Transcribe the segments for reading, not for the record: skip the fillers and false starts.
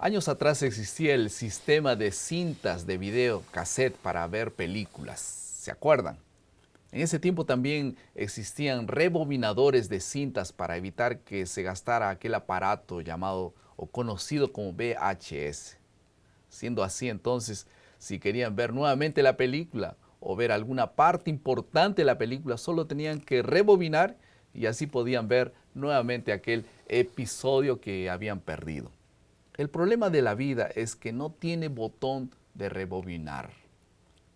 Años atrás existía el sistema de cintas de video cassette para ver películas. ¿Se acuerdan? En ese tiempo también existían rebobinadores de cintas para evitar que se gastara aquel aparato llamado o conocido como VHS. Siendo así, entonces, si querían ver nuevamente la película o ver alguna parte importante de la película, solo tenían que rebobinar y así podían ver nuevamente aquel episodio que habían perdido. El problema de la vida es que no tiene botón de rebobinar.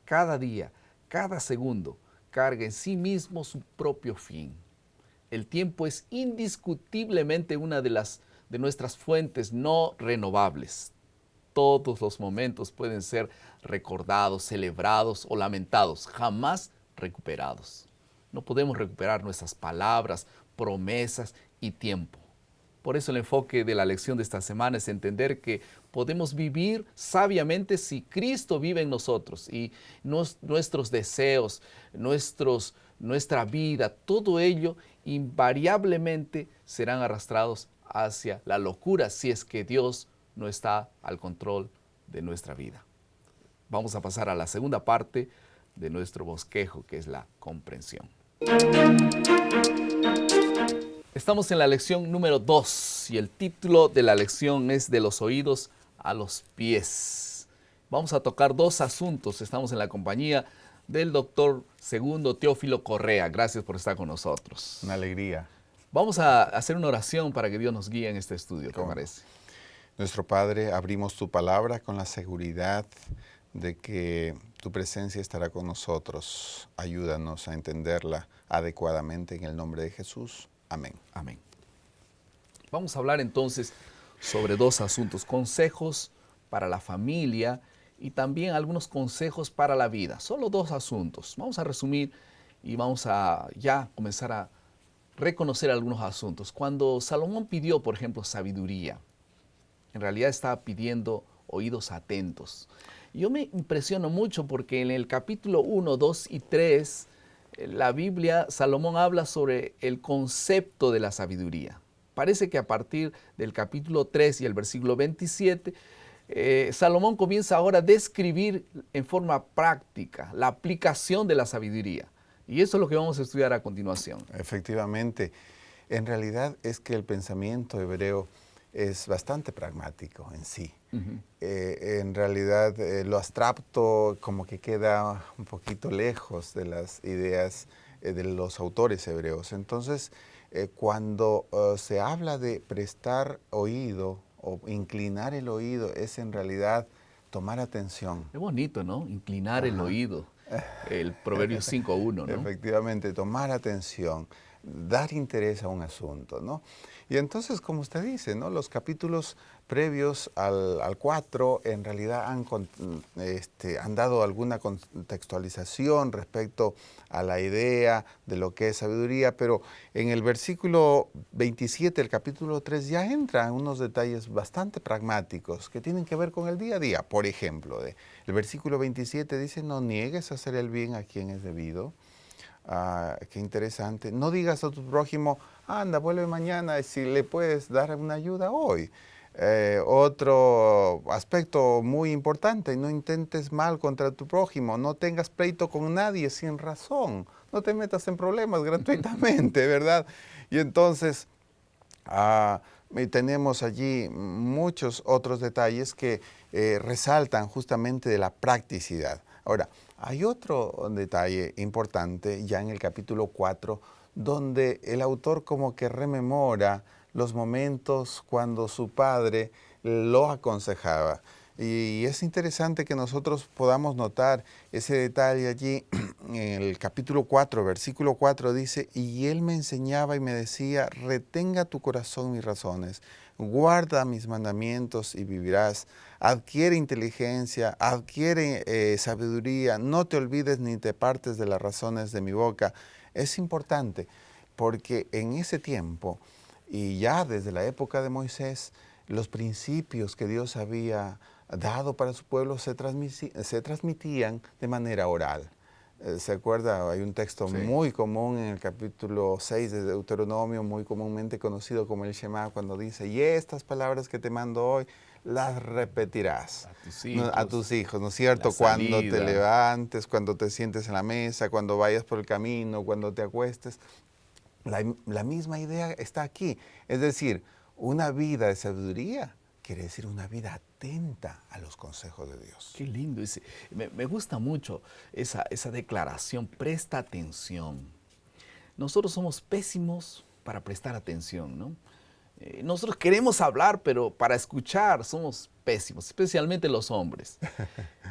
Cada día, cada segundo, carga en sí mismo su propio fin. El tiempo es indiscutiblemente una de nuestras fuentes no renovables. Todos los momentos pueden ser recordados, celebrados o lamentados, jamás recuperados. No podemos recuperar nuestras palabras, promesas y tiempo. Por eso el enfoque de la lección de esta semana es entender que podemos vivir sabiamente si Cristo vive en nosotros y nuestros deseos, nuestra vida, todo ello invariablemente serán arrastrados hacia la locura si es que Dios no está al control de nuestra vida. Vamos a pasar a la segunda parte de nuestro bosquejo, que es la comprensión. Estamos en la lección número 2 y el título de la lección es De los oídos a los pies. Vamos a tocar dos asuntos. Estamos en la compañía del doctor Segundo Teófilo Correa. Gracias por estar con nosotros. Una alegría. Vamos a hacer una oración para que Dios nos guíe en este estudio, ¿te parece? Nuestro Padre, abrimos tu palabra con la seguridad de que tu presencia estará con nosotros. Ayúdanos a entenderla adecuadamente en el nombre de Jesús. Amén. Amén. Vamos a hablar entonces sobre dos asuntos, consejos para la familia y también algunos consejos para la vida. Solo dos asuntos. Vamos a resumir y vamos a ya comenzar a reconocer algunos asuntos. Cuando Salomón pidió, por ejemplo, sabiduría, en realidad estaba pidiendo oídos atentos. Yo me impresiono mucho porque en el capítulo 1, 2 y 3, la Biblia, Salomón habla sobre el concepto de la sabiduría. Parece que a partir del capítulo 3 y el versículo 27, Salomón comienza ahora a describir en forma práctica la aplicación de la sabiduría. Y eso es lo que vamos a estudiar a continuación. Efectivamente, en realidad es que el pensamiento hebreo es bastante pragmático en sí. En realidad lo abstracto como que queda un poquito lejos de las ideas de los autores hebreos. Entonces, cuando se habla de prestar oído o inclinar el oído, es en realidad tomar atención. Es bonito, ¿no? Inclinar el oído. El Proverbio 5:1, ¿no? Efectivamente, tomar atención, dar interés a un asunto, ¿no? Y entonces, como usted dice, ¿no? Los capítulos previos al 4 en realidad han dado alguna contextualización respecto a la idea de lo que es sabiduría, pero en el versículo 27 del capítulo 3 ya entran unos detalles bastante pragmáticos que tienen que ver con el día a día. Por ejemplo, el versículo 27 dice, no niegues hacer el bien a quien es debido. Qué interesante. No digas a tu prójimo, anda, vuelve mañana si le puedes dar una ayuda hoy. Otro aspecto muy importante, no intentes mal contra tu prójimo, no tengas pleito con nadie sin razón, no te metas en problemas gratuitamente, ¿verdad? Y entonces tenemos allí muchos otros detalles que resaltan justamente de la practicidad. Ahora, hay otro detalle importante ya en el capítulo 4, donde el autor como que rememora los momentos cuando su padre lo aconsejaba. Y es interesante que nosotros podamos notar ese detalle allí. En el capítulo 4, versículo 4 dice, y él me enseñaba y me decía, retenga tu corazón mis razones, guarda mis mandamientos y vivirás, adquiere inteligencia, adquiere sabiduría, no te olvides ni te partes de las razones de mi boca. Es importante porque en ese tiempo, y ya desde la época de Moisés, los principios que Dios había dado para su pueblo se transmitían de manera oral. ¿Se acuerda? Hay un texto muy común en el capítulo 6 de Deuteronomio, muy comúnmente conocido como el Shema, cuando dice, y estas palabras que te mando hoy, las repetirás A tus ¿no? A hijos, tus hijos, ¿no es cierto? la Cuando te salida. levantes, cuando te sientes en la mesa, cuando vayas por el camino, cuando te acuestes. La misma idea está aquí. Es decir, una vida de sabiduría quiere decir una vida atenta a los consejos de Dios. Qué lindo. Me gusta mucho esa declaración. Presta atención. Nosotros somos pésimos para prestar atención, ¿no? Nosotros queremos hablar, pero para escuchar somos pésimos, especialmente los hombres.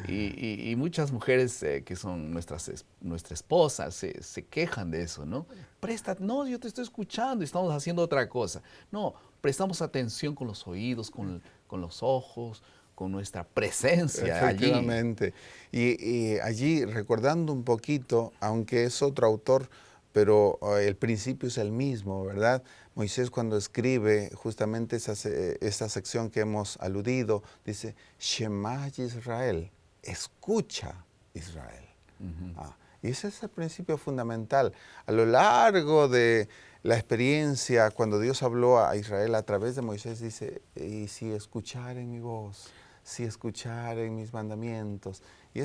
Y muchas mujeres que son nuestra esposa se quejan de eso, ¿no? No, yo te estoy escuchando y estamos haciendo otra cosa. No, prestamos atención con los oídos, con los ojos, con nuestra presencia allí. Efectivamente. Y allí, recordando un poquito, aunque es otro autor, pero el principio es el mismo, ¿verdad? Moisés cuando escribe justamente esa sección que hemos aludido, dice, Shema Israel, escucha Israel. Y ese es el principio fundamental. A lo largo de la experiencia, cuando Dios habló a Israel a través de Moisés, dice, y si escucharen mi voz, si escucharen mis mandamientos. Y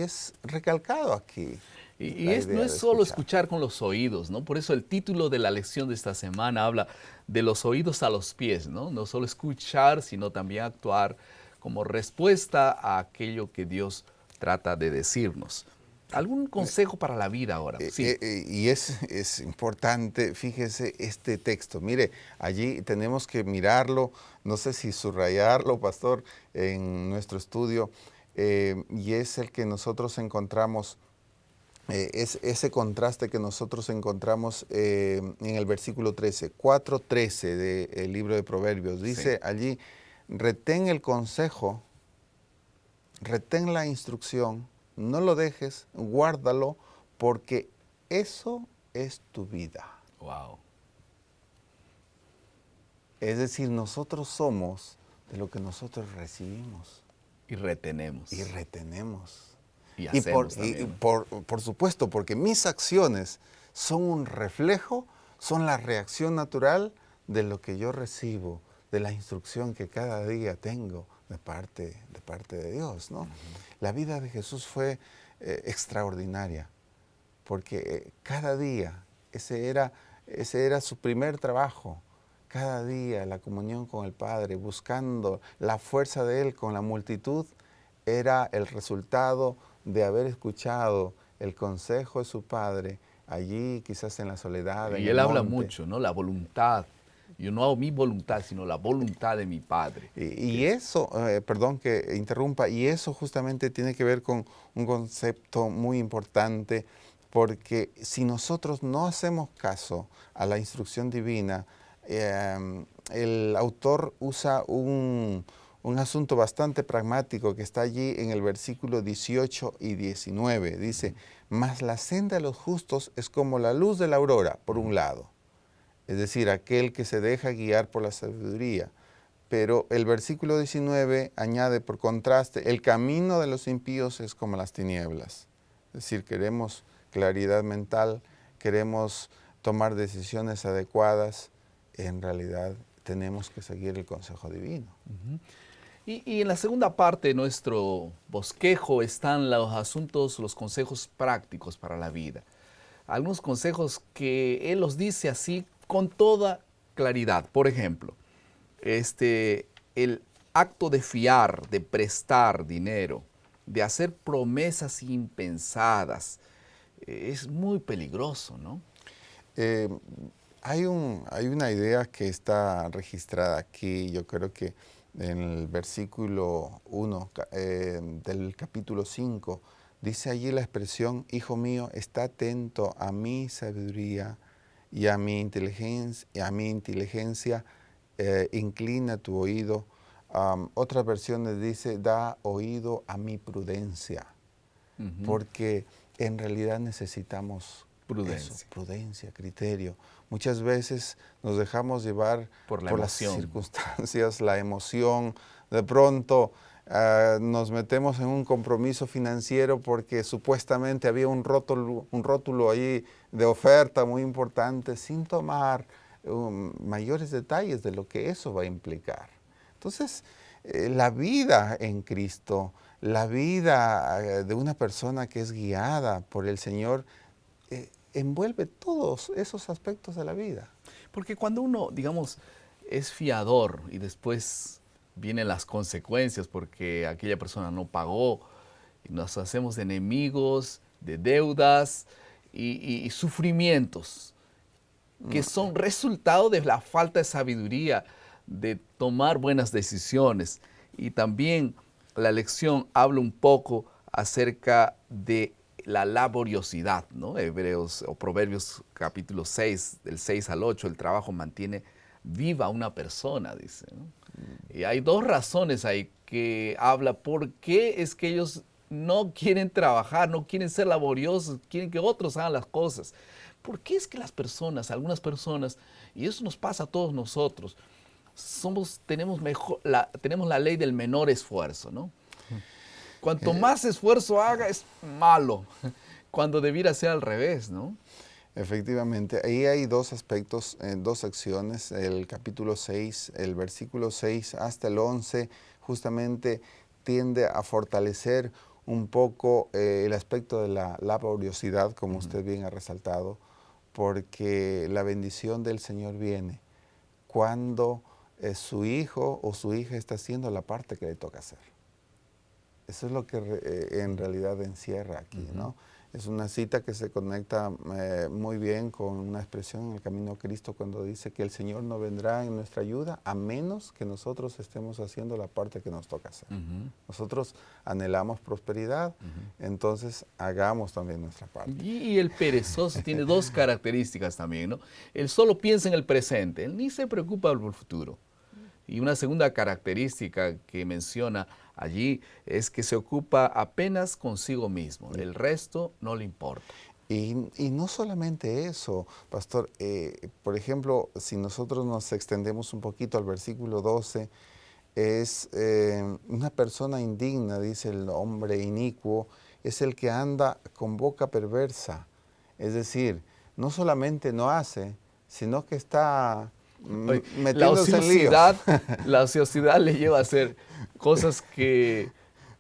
es recalcado aquí la No idea es de solo escuchar. escuchar con los oídos, ¿no? Por eso el título de la lección de esta semana habla de los oídos a los pies, ¿no? No solo escuchar, sino también actuar como respuesta a aquello que Dios trata de decirnos. ¿Algún consejo para la vida ahora? Sí. Y es importante, fíjese, este texto. Mire, allí tenemos que mirarlo, no sé si subrayarlo, pastor, en nuestro estudio, y es el que nosotros encontramos, es ese contraste que nosotros encontramos en el versículo 13, 4:13 del libro de Proverbios. Dice Sí. allí, retén el consejo, retén la instrucción, no lo dejes, guárdalo, porque eso es tu vida. Wow. Es decir, nosotros somos de lo que nosotros recibimos Y retenemos. y retenemos. Y Y hacemos también, ¿no? por supuesto, porque mis acciones son un reflejo, son la reacción natural de lo que yo recibo, de la instrucción que cada día tengo de parte de Dios, ¿no? La vida de Jesús fue extraordinaria, porque cada día ese era su primer trabajo. Cada día la comunión con el Padre, buscando la fuerza de Él con la multitud, era el resultado de haber escuchado el consejo de su Padre allí, quizás en la soledad, en Y el él habla monte. mucho, ¿no? La voluntad. Yo no hago mi voluntad, sino la voluntad de mi Padre. Y eso, perdón que interrumpa, y eso justamente tiene que ver con un concepto muy importante, porque si nosotros no hacemos caso a la instrucción divina, el autor usa un asunto bastante pragmático que está allí en el versículo 18 y 19. Dice, mas la senda de los justos es como la luz de la aurora, por un lado. Es decir, aquel que se deja guiar por la sabiduría. Pero el versículo 19 añade por contraste, el camino de los impíos es como las tinieblas. Es decir, queremos claridad mental, queremos tomar decisiones adecuadas, en realidad tenemos que seguir el consejo divino. Y en la segunda parte de nuestro bosquejo están los asuntos, los consejos prácticos para la vida. Algunos consejos que él los dice así con toda claridad. Por ejemplo, el acto de fiar, de prestar dinero, de hacer promesas impensadas, es muy peligroso, ¿no? Eh, hay una idea que está registrada aquí, yo creo que en el versículo 1 del capítulo 5, dice allí la expresión, hijo mío, está atento a mi sabiduría y a mi inteligencia, inclina tu oído. Otras versiones dice, da oído a mi prudencia, porque en realidad necesitamos Prudencia. eso, prudencia, criterio. Muchas veces nos dejamos llevar Por la las emoción. circunstancias, la emoción. De pronto nos metemos en un compromiso financiero porque supuestamente había un rótulo ahí de oferta muy importante sin tomar mayores detalles de lo que eso va a implicar. Entonces, la vida en Cristo, la vida de una persona que es guiada por el Señor, envuelve todos esos aspectos de la vida. Porque cuando uno, digamos, es fiador y después vienen las consecuencias porque aquella persona no pagó, y nos hacemos enemigos de deudas y sufrimientos que son resultado de la falta de sabiduría, de tomar buenas decisiones. Y también la lección habla un poco acerca de la laboriosidad, ¿no? Hebreos o Proverbios capítulo 6, del 6 al 8, el trabajo mantiene viva a una persona, dice, ¿no? Y hay dos razones ahí que habla por qué es que ellos no quieren trabajar, no quieren ser laboriosos, quieren que otros hagan las cosas. ¿Por qué es que las personas, algunas personas, y eso nos pasa a todos nosotros, tenemos la ley del menor esfuerzo, ¿no? Cuanto más esfuerzo haga es malo, cuando debiera ser al revés, ¿no? Efectivamente, ahí hay dos aspectos, dos secciones, el capítulo 6, el versículo 6 hasta el 11, justamente tiende a fortalecer un poco el aspecto de la laboriosidad, como usted bien ha resaltado, porque la bendición del Señor viene cuando su hijo o su hija está haciendo la parte que le toca hacer. Eso es lo que en realidad encierra aquí, ¿no? Es una cita que se conecta muy bien con una expresión en el Camino a Cristo cuando dice que el Señor no vendrá en nuestra ayuda a menos que nosotros estemos haciendo la parte que nos toca hacer. Nosotros anhelamos prosperidad, entonces hagamos también nuestra parte. Y el perezoso tiene dos características también, ¿no? Él solo piensa en el presente, él ni se preocupa por el futuro. Y una segunda característica que menciona allí es que se ocupa apenas consigo mismo, el resto no le importa. Y no solamente eso, pastor, por ejemplo, si nosotros nos extendemos un poquito al versículo 12, es una persona indigna, dice el hombre inicuo, es el que anda con boca perversa. Es decir, no solamente no hace, sino que está metiéndose en líos. La ociosidad le lleva a hacer cosas que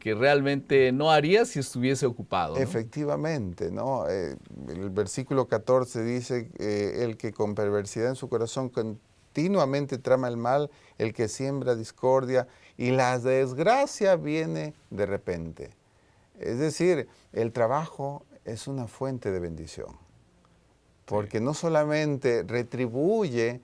realmente no haría si estuviese ocupado, ¿no? Efectivamente, ¿no? El versículo 14 dice, el que con perversidad en su corazón continuamente trama el mal, el que siembra discordia y la desgracia viene de repente. Es decir, el trabajo es una fuente de bendición, porque no solamente retribuye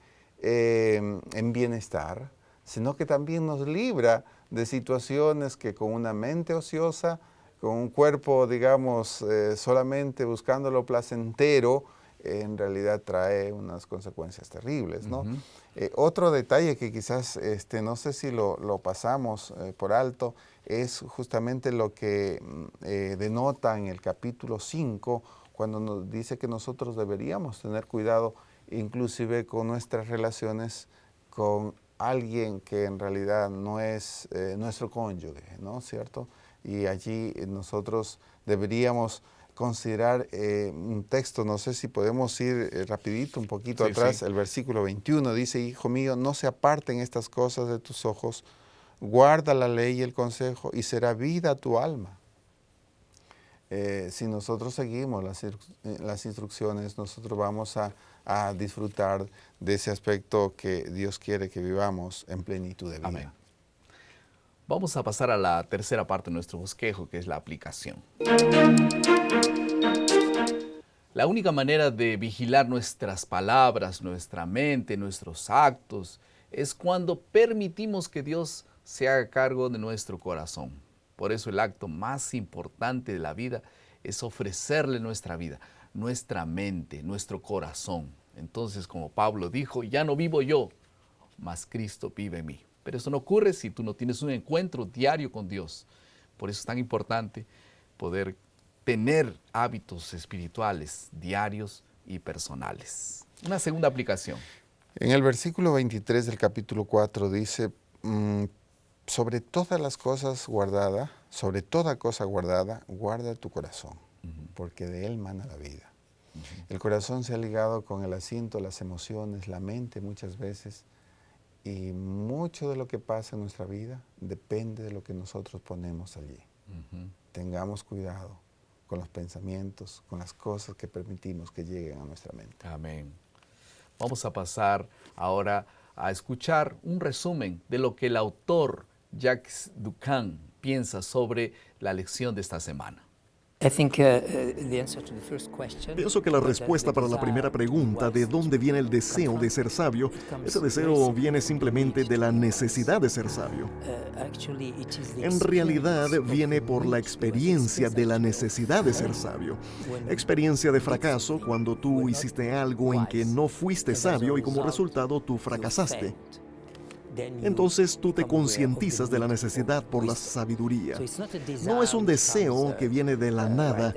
en bienestar, sino que también nos libra de situaciones que con una mente ociosa, con un cuerpo, digamos, solamente buscando lo placentero, en realidad trae unas consecuencias terribles, ¿no? Otro detalle que quizás, no sé si lo pasamos por alto, es justamente lo que denota en el capítulo 5, cuando nos dice que nosotros deberíamos tener cuidado inclusive con nuestras relaciones con alguien que en realidad no es nuestro cónyuge, ¿no? ¿Cierto? Y allí nosotros deberíamos considerar un texto, no sé si podemos ir rapidito un poquito atrás, el versículo 21 dice, hijo mío, no se aparten estas cosas de tus ojos, guarda la ley y el consejo y será vida a tu alma. Si nosotros seguimos las instrucciones, nosotros vamos a disfrutar de ese aspecto que Dios quiere que vivamos en plenitud de vida. Amén. Vamos a pasar a la tercera parte de nuestro bosquejo, que es la aplicación. La única manera de vigilar nuestras palabras, nuestra mente, nuestros actos, es cuando permitimos que Dios se haga cargo de nuestro corazón. Por eso el acto más importante de la vida es ofrecerle nuestra vida, nuestra mente, nuestro corazón. Entonces, como Pablo dijo, ya no vivo yo, mas Cristo vive en mí. Pero eso no ocurre si tú no tienes un encuentro diario con Dios. Por eso es tan importante poder tener hábitos espirituales diarios y personales. Una segunda aplicación. En el versículo 23 del capítulo 4 dice, sobre todas las cosas guardadas, sobre toda cosa guardada, guarda tu corazón, porque de él mana la vida. El corazón se ha ligado con el asiento, las emociones, la mente muchas veces, Y mucho de lo que pasa en nuestra vida depende de lo que nosotros ponemos allí. Tengamos cuidado con los pensamientos, con las cosas que permitimos que lleguen a nuestra mente. Amén. Vamos a pasar ahora a escuchar un resumen de lo que el autor Jacques Ducan piensa sobre la lección de esta semana. Pienso que la respuesta para la primera pregunta, ¿de dónde viene el deseo de ser sabio? Ese deseo viene simplemente de la necesidad de ser sabio. En realidad viene por la experiencia de la necesidad de ser sabio. Experiencia de fracaso cuando tú hiciste algo en que no fuiste sabio y como resultado tú fracasaste. Entonces tú te concientizas de la necesidad por la sabiduría. No es un deseo que viene de la nada.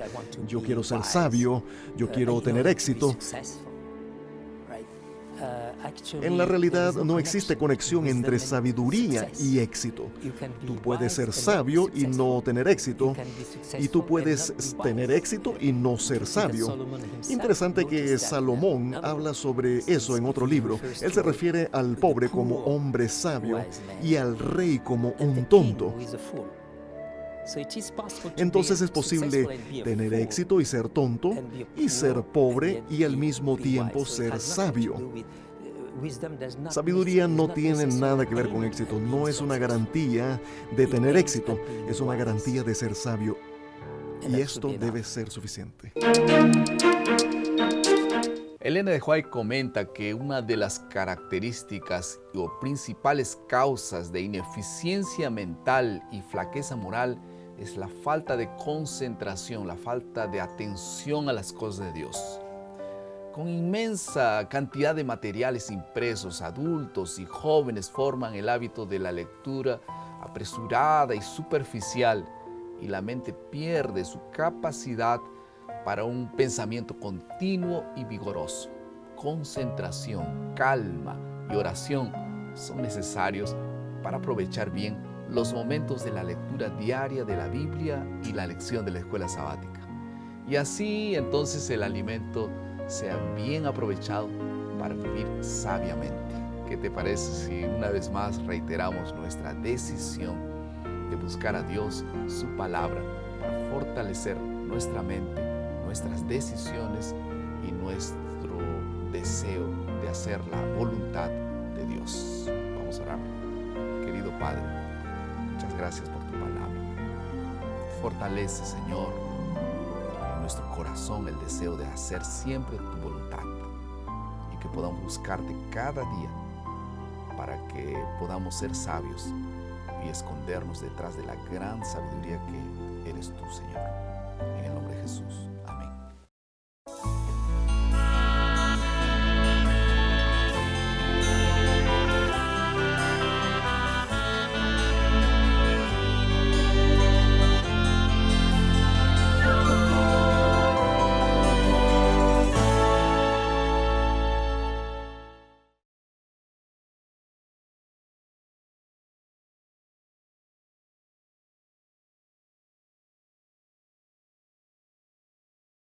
Yo quiero ser sabio, yo quiero tener éxito. En la realidad no existe conexión entre sabiduría y éxito. Tú puedes ser sabio y no tener éxito, y tú puedes tener éxito y no ser sabio. Interesante que Salomón habla sobre eso en otro libro. Él se refiere al pobre como hombre sabio y al rey como un tonto. Entonces es posible tener éxito y ser tonto, y ser pobre y al mismo tiempo ser sabio. Sabiduría no tiene nada que ver con éxito, no es una garantía de tener éxito, es una garantía de ser sabio. Y esto debe ser suficiente. Elena de White comenta que una de las características o principales causas de ineficiencia mental y flaqueza moral es la falta de concentración, la falta de atención a las cosas de Dios. Con inmensa cantidad de materiales impresos, adultos y jóvenes forman el hábito de la lectura apresurada y superficial, y la mente pierde su capacidad para un pensamiento continuo y vigoroso. Concentración, calma y oración son necesarios para aprovechar bien los momentos de la lectura diaria de la Biblia y la lección de la escuela sabática. Y así entonces el alimento sea bien aprovechado para vivir sabiamente. ¿Qué te parece si una vez más reiteramos nuestra decisión de buscar a Dios, su palabra, para fortalecer nuestra mente, nuestras decisiones y nuestro deseo de hacer la voluntad de Dios? Vamos a orar. Querido Padre, muchas gracias por tu palabra. Fortalece, Señor, en nuestro corazón el deseo de hacer siempre tu voluntad y que podamos buscarte cada día para que podamos ser sabios y escondernos detrás de la gran sabiduría que eres tú, Señor. En el nombre de Jesús.